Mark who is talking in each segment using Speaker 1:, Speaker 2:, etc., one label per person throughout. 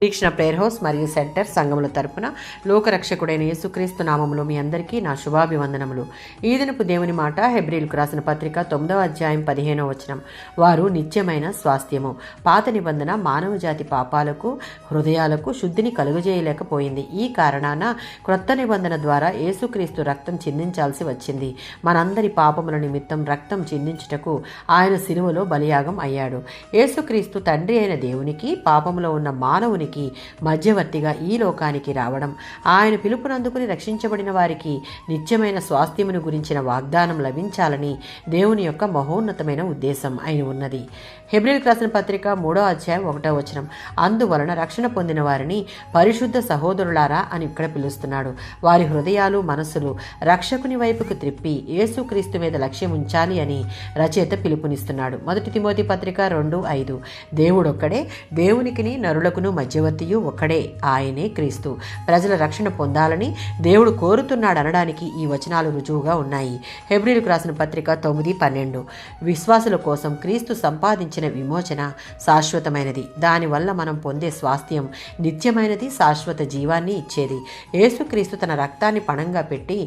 Speaker 1: వీక్షణ prayer house మరియు centre సంఘముల తరపున లోకరక్షకుడైన యేసుక్రీస్తు నామములో మీ అందరికీ నా శుభాభివందనములు. ఈ దినపు దేవుని మాట హెబ్రీయులకు రాసిన పత్రిక 9వ అధ్యాయం 15వ వచనం. వారు నిత్యమైన స్వాస్థ్యము. పాత నిబంధన మానవ జాతి పాపాలకు హృదయాలకు శుద్ధిని కలుగజేయలేకపోయింది. ఈ కారణాన క్రొత్త నిబంధన ద్వారా యేసుక్రీస్తు రక్తం చిందించాల్సి వచ్చింది. మనందరి పాపముల నిమిత్తం రక్తం చిందించుటకు ఆయన శిలువలో బలియాగం అయ్యాడు. యేసుక్రీస్తు తండ్రి అయిన దేవునికి పాపములో ఉన్న మానవుని మధ్యవర్తిగా ఈ లోకానికి రావడం, ఆయన పిలుపునందుకుని రక్షించబడిన వారికి నిత్యమైన స్వాస్థ్యమును గురించిన వాగ్దానం లభించాలని దేవుని యొక్క మహోన్నతమైన ఉద్దేశం అయిన ఉన్నది. హెబ్రీయులకు రాసిన పత్రిక 3వ అధ్యాయం 1వ వచనం. అందువలన రక్షణ పొందిన వారిని పరిశుద్ధ సహోదరులారా అని ఇక్కడ పిలుస్తున్నాడు. వారి హృదయాలు మనస్సులు రక్షకుని వైపుకు త్రిప్పి యేసుక్రీస్తు మీద లక్ష్యం ఉంచాలి అని రచయిత పిలుపునిస్తున్నాడు. 1 తిమోతి పత్రిక 2:5. దేవుడొక్కడే, దేవునికిని నరులకును మధ్యవర్తియు ఒక్కడే, ఆయనే క్రీస్తు. ప్రజల రక్షణ పొందాలని దేవుడు కోరుతున్నాడు అనడానికి ఈ వచనాలు రుజువుగా ఉన్నాయి. హెబ్రీయులకు రాసిన పత్రిక 9:12. విశ్వాసుల కోసం క్రీస్తు సంపాదించిన విమోచన శాశ్వతమైనది. దానివల్ల మనం పొందే స్వాస్థ్యం నిత్యమైనది, శాశ్వత జీవాన్ని ఇచ్చేది. యేసుక్రీస్తు తన రక్తాన్ని పణంగా పెట్టి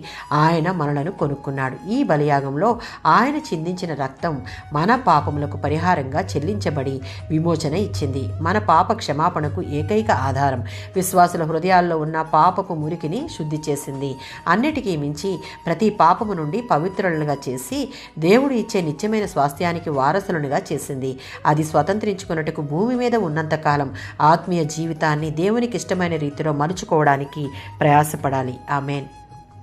Speaker 1: ఆయన మనలను కొనుక్కున్నాడు. ఈ బలియాగంలో ఆయన చిందించిన రక్తం మన పాపములకు పరిహారంగా చెల్లించబడి విమోచన ఇచ్చింది. మన పాప క్షమాపణకు ఏకైక ఆధారం. విశ్వాసుల హృదయాల్లో ఉన్న పాపపు మురికిని శుద్ధి చేసింది. అన్నిటికీ మించి ప్రతి పాపము నుండి పవిత్రులుగా చేసి దేవుడు ఇచ్చే నిత్యమైన స్వాస్థ్యానికి వారసులుగా చేసింది. అది స్వతంత్రించుకున్నట్టుకు భూమి మీద ఉన్నంతకాలం ఆత్మీయ జీవితాన్ని దేవునికి ఇష్టమైన రీతిలో మలుచుకోవడానికి ప్రయాసపడాలి. ఆమేన్.